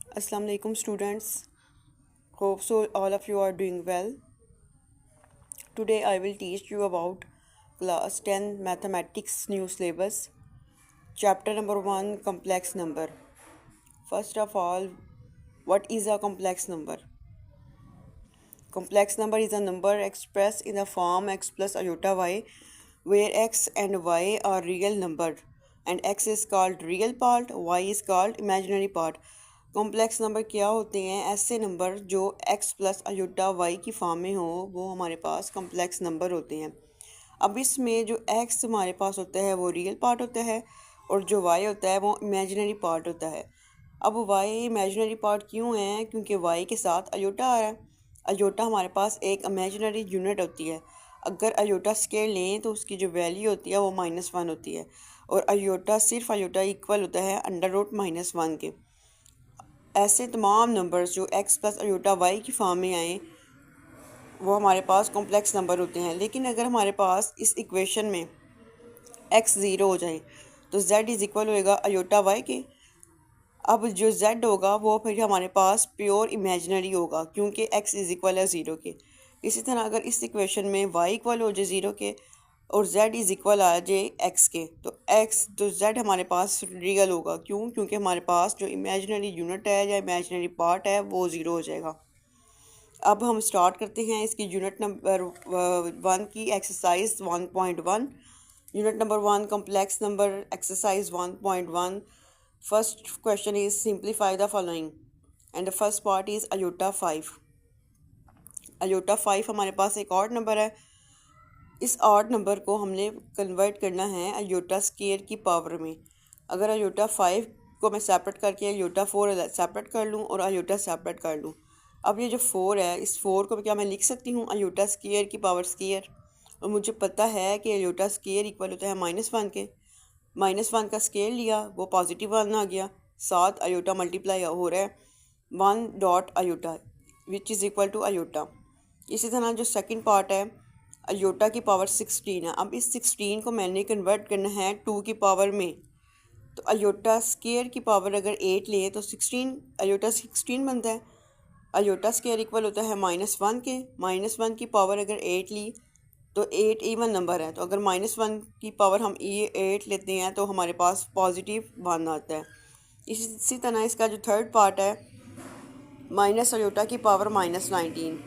Assalamu alaikum students. Hope so all of you are doing well. Today I will teach you about class 10 mathematics new syllabus. Chapter number 1 complex number. First of all, what is a complex number? Complex number is a number expressed in the form x plus iota y where x and y are real number and x is called real part, y is called imaginary part. Complex number क्या होते हैं? ऐसे number जो x plus iota y की form में हो वो हमारे पास कॉम्प्लेक्स नंबर होते हैं। अब इसमें जो x हमारे पास होता है वो रियल पार्ट होता है और जो y होता है वो इमेजिनरी पार्ट होता है। अब y इमेजिनरी पार्ट क्यों है? क्योंकि y के साथ अयोटा आ रहा है। अयोटा हमारे पास एक इमेजिनरी यूनिट होती है। अगर अयोटा स्केल लें तो उसकी जो वैल्यू होती है वो -1 होती है और अयोटा सिर्फ अयोटा इक्वल होता है √-1 के। ऐसे तमाम नंबर्स जो x प्लस अयोटा y की फॉर्म में आए वो हमारे पास कॉम्प्लेक्स नंबर होते हैं। लेकिन अगर हमारे पास इस इक्वेशन में x ज़ीरो हो जाए तो z इज़ इक्वल होएगा अयोटा y के। अब जो z होगा वो फिर हमारे पास प्योर इमेजिनरी होगा क्योंकि x इज़ इक्वल है ज़ीरो के। इसी तरह अगर इस इक्वेशन में y इक्वल हो जाए ज़ीरो के और z इज़ इक्वल आ जाए x के तो z हमारे पास रियल होगा। क्यों? क्योंकि हमारे पास जो इमेजिनरी यूनिट है या इमेजिनरी पार्ट है वो ज़ीरो हो जाएगा। अब हम स्टार्ट करते हैं इसकी यूनिट नंबर 1 की exercise 1.1। Unit number 1 complex number exercise 1.1। First question is simplify the following and the first part is iota 5। Iota 5 हमारे पास एक ऑड नंबर है। इस ऑड नंबर को हमने कन्वर्ट करना है अयोटा स्केयर की पावर में। अगर अयोटा 5 को मैं सेपरेट करके अयोटा 4 सेपरेट कर लूँ और अयोटा सेपरेट कर लूँ, अब ये जो 4 है इस 4 को क्या मैं लिख सकती हूँ अयोटा स्केयर की पावर स्केयर। और मुझे पता है कि अयोटा स्केयर इक्वल होता है -1 के। -1 का स्केयर लिया वो +1 आ गया, साथ अयोटा मल्टीप्लाई हो रहा है 1 dot iota which is equal to iota. इसी तरह जो सेकंड पार्ट है अयोटा की पावर 16 है। अब इस 16 को मैंने कन्वर्ट करना है 2 की पावर में। तो अयोटा स्केयर की पावर अगर 8 लें तो 16 अयोटा 16 बनता है। अयोटा स्केयर इक्वल होता है -1 के। -1 की पावर अगर 8 ली तो 8 इवन नंबर है, तो अगर -1 की पावर हम 8 लेते हैं तो हमारे पास +1 आता है। इसी तरह इसका जो थर्ड पार्ट है माइनस अयोटा की पावर -19।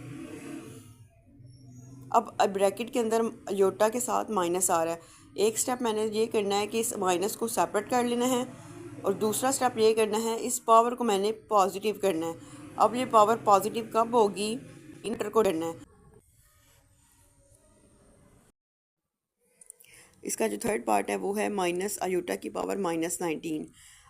अब ब्रैकेट के अंदर अयोटा के साथ माइनस आ रहा है। एक स्टेप मैंने ये करना है कि इस माइनस को सेपरेट कर लेना है और दूसरा स्टेप ये करना है इस पावर को मैंने पॉजिटिव करना है। अब ये पावर पॉजिटिव कब होगी? इंटर को करना है। इसका जो थर्ड पार्ट है वो है माइनस अयोटा की पावर -19।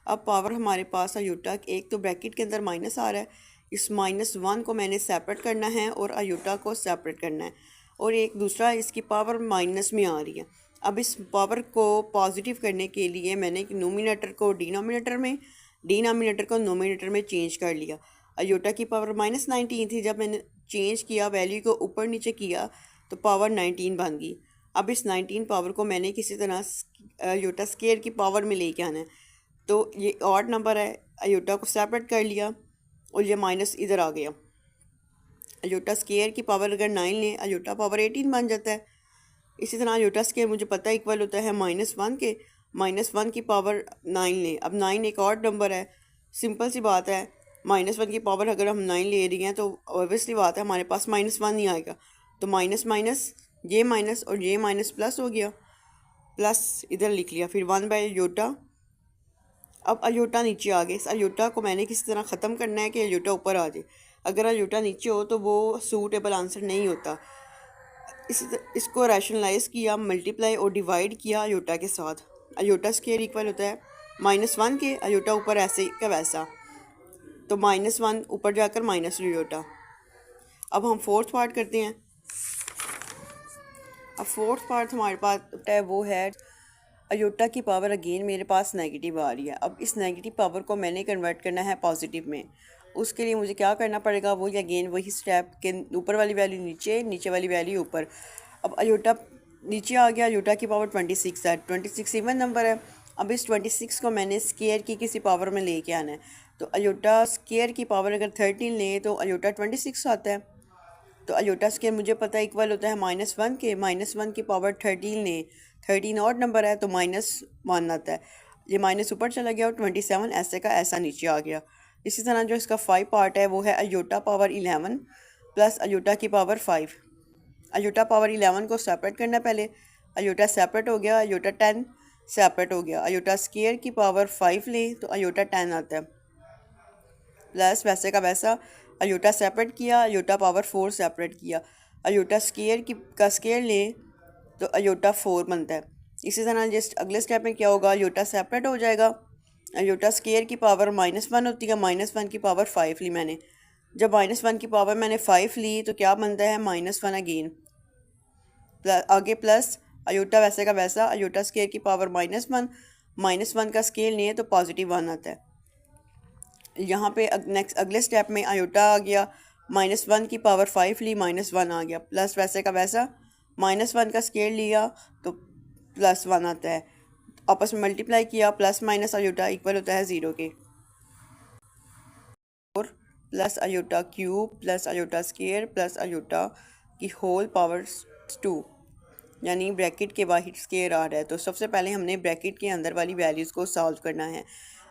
अब पावर हमारे पास अयोटा एक तो ब्रैकेट के अंदर माइनस आ रहा है, इस -1 को मैंने सेपरेट करना है और अयोटा को सेपरेट करना है और एक दूसरा इसकी पावर माइनस में आ रही है। अब इस पावर को पॉजिटिव करने के लिए मैंने नोमिनेटर को डिनोमिनेटर में, डिनोमिनेटर को नोमिनेटर में चेंज कर लिया। अयोटा की पावर -19 थी, जब मैंने चेंज किया वैल्यू को ऊपर नीचे किया तो पावर 19 बन गई। अब इस 19 पावर को मैंने किसी तरह अयोटा स्केयर की पावर में लेके आना है। तो ये ऑड नंबर है, अयोटा को सेपरेट कर लिया और ये माइनस इधर आ गया। अयोटा स्केयर की पावर अगर 9 लें अयोटा पावर 18 बन जाता है। इसी तरह अयोटा स्केयर मुझे पता इक्वल होता है -1 के। -1 की पावर 9 लें, अब 9 एक ऑड नंबर है, सिंपल सी बात है। -1 की पावर अगर हम 9 ले रही हैं तो ऑब्वियसली बात है हमारे पास -1 ही आएगा। तो माइनस माइनस ये माइनस और ये माइनस प्लस हो गया, प्लस इधर लिख लिया, फिर 1/अयोटा। अब अयोटा नीचे आ गए। इस अयोटा को मैंने किसी तरह ख़त्म करना है कि अयोटा ऊपर आ जाए। अगर अयोटा नीचे हो तो वो सूटेबल आंसर नहीं होता। इसको रैशनलाइज किया, मल्टीप्लाई और डिवाइड किया अयोटा के साथ। अयोटा स्केयर इक्वल होता है -1 के, अयोटा ऊपर ऐसे का वैसा, तो -1 ऊपर जाकर माइनस अयोटा। अब हम फोर्थ पार्ट करते हैं। अब फोर्थ पार्ट हमारे पास है वो है अयोटा की पावर अगेन मेरे पास नेगेटिव आ रही है। अब इस नेगेटिव पावर को मैंने कन्वर्ट करना है पॉजिटिव में। उसके लिए मुझे क्या करना पड़ेगा? वो अगेन वही स्टेप के ऊपर वाली वैल्यू नीचे, नीचे वाली वैल्यू ऊपर। अब अयोटा नीचे आ गया, अयोटा की पावर 26 है, 26 इवन नंबर है। अब इस 26 को मैंने स्केयर की किसी पावर में लेके आना है। तो अयोटा स्केयर की पावर अगर 13 लें तो अयोटा 26 आता है। तो अयोटा स्केयर मुझे पता है इक्वल होता है -1 के, -1 की पावर 13 लें, 13 ऑड नंबर है तो -1 आता है। ये माइनस ऊपर चला गया और 27 ऐसे का ऐसा नीचे आ गया। इसी तरह जो इसका 5 पार्ट है वो है अयोटा पावर 11 प्लस अयोटा की पावर 5। अयोटा पावर 11 को सेपरेट करना पहले, अयोटा सेपरेट हो गया, अयोटा 10 सेपरेट हो गया। अयोटा स्केयर की पावर 5 लें तो अयोटा 10 आता है, प्लस वैसे का वैसा अयोटा सेपरेट किया, अयोटा पावर 4 सेपरेट किया। अयोटा स्केयर की का स्केयर लें तो अयोटा 4 बनता है। इसी तरह जस्ट अगले स्टेप में क्या होगा, अयोटा सेपरेट हो जाएगा। अयोटा स्केयर की पावर -1 होती है, -1 की पावर 5 ली मैंने। जब -1 की पावर मैंने 5 ली तो क्या बनता है, -1 अगेन, आगे प्लस अयोटा वैसे का वैसा, अयोटा स्केयर की पावर -1, -1 का स्केयर लें तो +1 आता है। यहाँ पे नेक्स्ट अगले स्टेप में अयोटा आ गया, -1 की पावर 5 ली, -1 आ गया, प्लस वैसे का वैसा -1 का स्केयर लिया तो +1 आता है। आपस में मल्टीप्लाई किया, प्लस माइनस अयोटा इक्वल होता है 0 के। और plus iota cube plus iota square plus iota की होल पावर 2, यानी ब्रैकेट के बाहर स्केयर आ रहा है। तो सबसे पहले हमने ब्रैकेट के अंदर वाली वैल्यूज़ को सॉल्व करना है।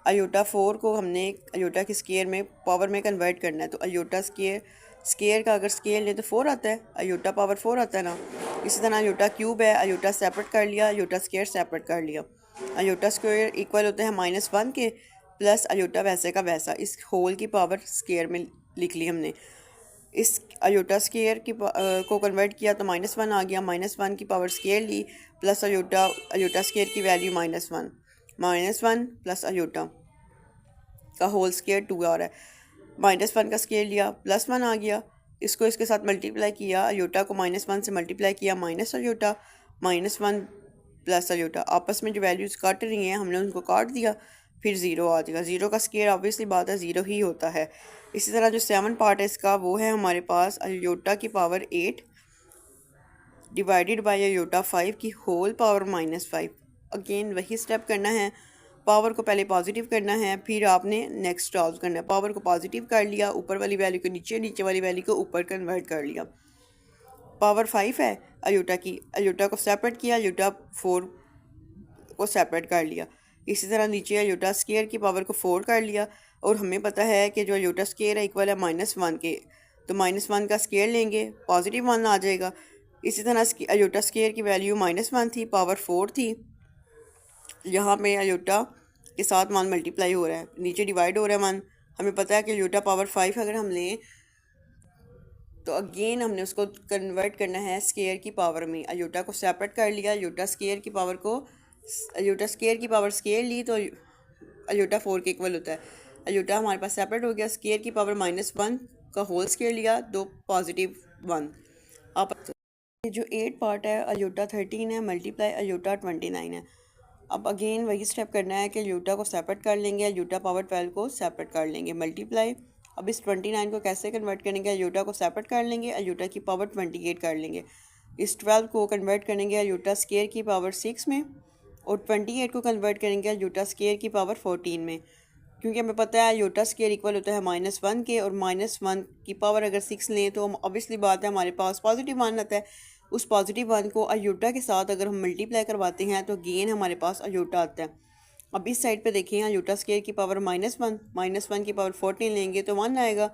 अयोटा 4 को हमने अयोटा के स्केयर में पावर में कन्वर्ट करना है। तो अयोटा स्केयर का अगर स्केयर लें तो 4 आता है, अयोटा पावर 4 आता है ना। इसी तरह अयोटा क्यूब है, अयोटा सेपरेट कर लिया, अयोटा स्केयर सेपरेट कर लिया। अयोटा स्क्वायर इक्वल होते हैं -1 के, प्लस अयोटा वैसे का वैसा, इस होल की पावर स्केयर में लिख ली हमने। इस अयोटा स्केयर की को कन्वर्ट किया तो -1 आ गया, -1 की पावर स्केयर ली, प्लस अयोटा स्केयर की वैल्यू -1, -1 प्लस अयोटा का होल स्केयर 2 आ रहा है। -1 का स्केयर लिया, +1 आ गया, इसको इसके साथ मल्टीप्लाई किया, अयोटा को -1 से मल्टीप्लाई किया, माइनस अयोटा, -1 प्लस अयोटा, आपस में जो वैल्यूज़ काट रही हैं हमने उनको काट दिया, फिर 0 आ जाएगा। 0 का स्केयर ऑब्वियसली बात है 0 ही होता है। इसी तरह जो 7 पार्ट है इसका वो है हमारे पास अयोटा की पावर 8 डिवाइडेड बाय अयोटा 5 की होल पावर -5। अगेन वही स्टेप करना है, पावर को पहले पॉजिटिव करना है, फिर आपने नेक्स्ट सॉल्व करना है। पावर को पॉजिटिव कर लिया, ऊपर वाली वैल्यू को नीचे, नीचे वाली वैल्यू को ऊपर कन्वर्ट कर लिया। पावर 5 है अयोटा की, अयोटा को सेपरेट किया, अयोटा 4 को सेपरेट कर लिया। इसी तरह नीचे अयोटा स्केयर की पावर को 4 कर लिया, और हमें पता है कि जो अयोटा स्केयर है इक्वल है -1 के, तो -1 का स्केयर लेंगे, +1 आ जाएगा। इसी तरह अयोटा स्केयर की वैल्यू -1 थी, पावर 4 थी। यहाँ पे अयोटा के साथ 1 मल्टीप्लाई हो रहा है, नीचे डिवाइड हो रहा है 1। हमें पता है कि अयोटा पावर 5 अगर हम लें तो अगेन हमने उसको कन्वर्ट करना है स्केयर की पावर में। अयोटा को सेपरेट कर लिया, अयोटा स्केयर की पावर स्केयर ली तो अयोटा 4 के इक्वल होता है। अयोटा हमारे पास सेपरेट हो गया, स्केयर की पावर -1 का होल स्केयर लिया, दो +1। आप जो 8 पार्ट है अयोटा 13 है मल्टीप्लाई अयोटा 29 है। अब अगेन वही स्टेप करना है कि अयोटा को सेपरेट कर लेंगे, अयोटा पावर 12 को सेपरेट कर लेंगे, मल्टीप्लाई। अब इस 29 को कैसे कन्वर्ट करेंगे, अयोटा को सेपरेट कर लेंगे, अयोटा की पावर 28 कर लेंगे। इस 12 को कन्वर्ट करेंगे अयोटा स्केयर की पावर 6 में, और 28 को कन्वर्ट करेंगे अयोटा स्केयर की पावर 14 में। क्योंकि हमें पता है अयोटा स्केयर इक्वल होता है -1 के, और -1 की पावर अगर 6 लें तो ऑब्वियसली बात है हमारे पास +1 आता है। उस +1 को अयोटा के साथ अगर हम मल्टीप्लाई करवाते हैं तो गेन हमारे पास अयोटा आता है। अब इस साइड पे देखें, अयोटा स्केयर की पावर -1 की पावर 14 लेंगे तो 1 आएगा।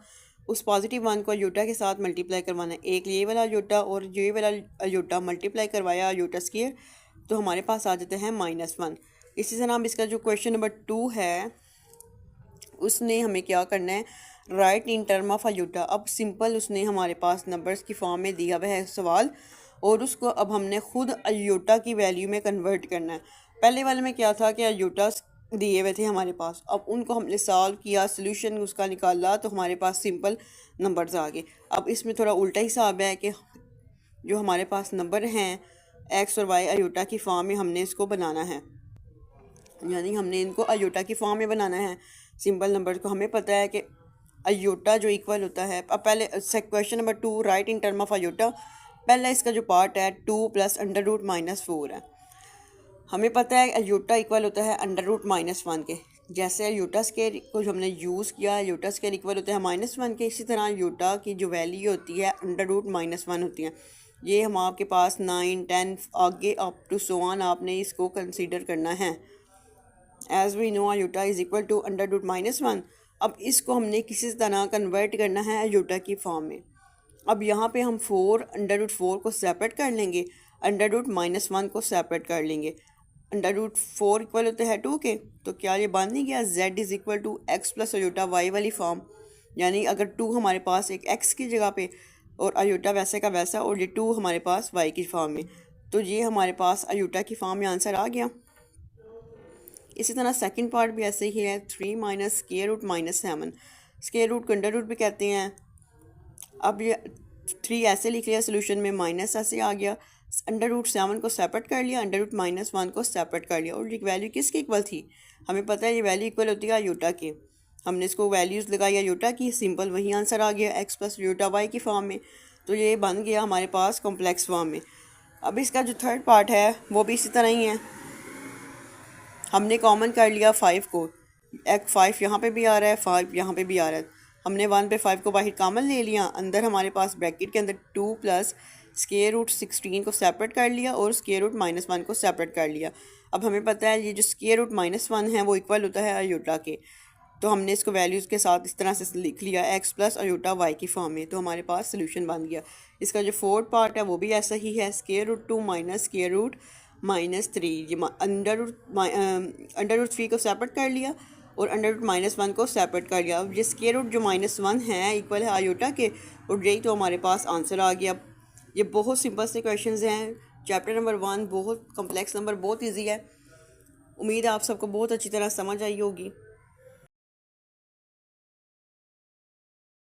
उस +1 को अयोटा के साथ मल्टीप्लाई करवाना है, एक ये वाला अयोटा और ये वाला अयोटा मल्टीप्लाई करवाया अयोटा स्केयर, तो हमारे पास आ जाते हैं -1। इसी तरह हम इसका जो क्वेश्चन नंबर 2 है उसने हमें क्या करना है, write in term of iota. अब सिंपल उसने हमारे पास नंबर्स की फॉर्म में दिया हुआ है सवाल, और उसको अब हमने खुद अयोटा की वैल्यू में कन्वर्ट करना है। पहले वाले में क्या था कि अयोटा दिए हुए थे हमारे पास, अब उनको हमने सॉल्व किया, सोल्यूशन उसका निकाला, तो हमारे पास सिंपल नंबर्स आ गए। अब इसमें थोड़ा उल्टा हिसाब है कि जो हमारे पास नंबर हैं एक्स और वाई अयोटा की फॉर्म में हमने इसको बनाना है, यानी हमने इनको अयोटा की फॉर्म में बनाना है सिंपल नंबर को। हमें पता है कि अयोटा जो इक्वल होता है, अब पहले question number 2 write in term of iota. पहला इसका जो पार्ट है 2 + √-4 है। हमें पता है अयूटा इक्वल होता है √-1 के। जैसे अयूटा स्केयर को जो हमने यूज़ किया, अयूटा स्केयर इक्वल होता है -1 के, इसी तरह अयूटा की जो वैल्यू होती है √-1 होती है। ये हम आपके पास 9, 10 आगे अप टू सो ऑन आपने इसको कंसीडर करना है। As we know iota is equal to √-1। अब इसको हमने किसी तरह कन्वर्ट करना है अयूटा की फॉर्म में। अब यहाँ पे हम 4 को सेपरेट कर लेंगे, √-1 को सेपरेट कर लेंगे। √4 इक्वल होता है 2 के, तो क्या ये बन नहीं गया z is equal to x plus iota y वाली फॉर्म। यानी अगर 2 हमारे पास एक x की जगह पे और अयूटा वैसे का वैसा, और ये 2 हमारे पास y की फॉर्म में, तो ये हमारे पास अयूटा की फॉर्म में आंसर आ गया। इसी तरह सेकंड पार्ट भी ऐसे ही है, 3 minus square root -7। Square root को अंडर रूट भी कहते हैं। अब ये 3 ऐसे लिख लिया सोल्यूशन में, माइनस ऐसे आ गया, √7 को सेपरेट कर लिया, √-1 को सेपरेट कर लिया, और ये वैल्यू किसकी इक्वल थी? हमें पता है ये वैल्यू इक्वल होती है अयूटा की। हमने इसको वैल्यूज़ लगाई अयूटा की, सिंपल वही आंसर आ गया x प्लस अयूटा y की फॉर्म में। तो ये बन गया हमारे पास कॉम्प्लेक्स फॉर्म में। अब इसका जो थर्ड पार्ट है वो भी इसी तरह ही है। हमने कॉमन कर लिया 5 को, एक 5 यहाँ पे भी आ रहा है, 5 यहाँ पे भी आ रहा है। हमने 1 पे 5 को बाहर कॉमन ले लिया, अंदर हमारे पास ब्रैकेट के अंदर 2 प्लस स्क्वायर रूट 16 को सेपरेट कर लिया और स्क्वायर रूट-1 को सेपरेट कर लिया। अब हमें पता है ये जो स्क्वायर रूट-1 है वो इक्वल होता है अयूटा के, तो हमने इसको वैल्यूज़ के साथ इस तरह से लिख लिया x प्लस अयूटा y की फॉर्म में, तो हमारे पास सोल्यूशन बन गया। इसका जो फोर्थ पार्ट है वो भी ऐसा ही है, स्क्वायर रूट 2 माइनस स्क्वायर रूट-3, ये अंडर रूट 3 को सेपरेट कर लिया और √-1 को सेपरेट कर लिया। अब ये स्क्वायर रूट जो -1 है इक्वल है अयूटा के, और यही तो हमारे पास आंसर आ गया। ये बहुत सिंपल से क्वेश्चंस हैं। चैप्टर नंबर 1 बहुत कॉम्प्लेक्स नंबर बहुत इजी है। उम्मीद है आप सबको बहुत अच्छी तरह समझ आई होगी।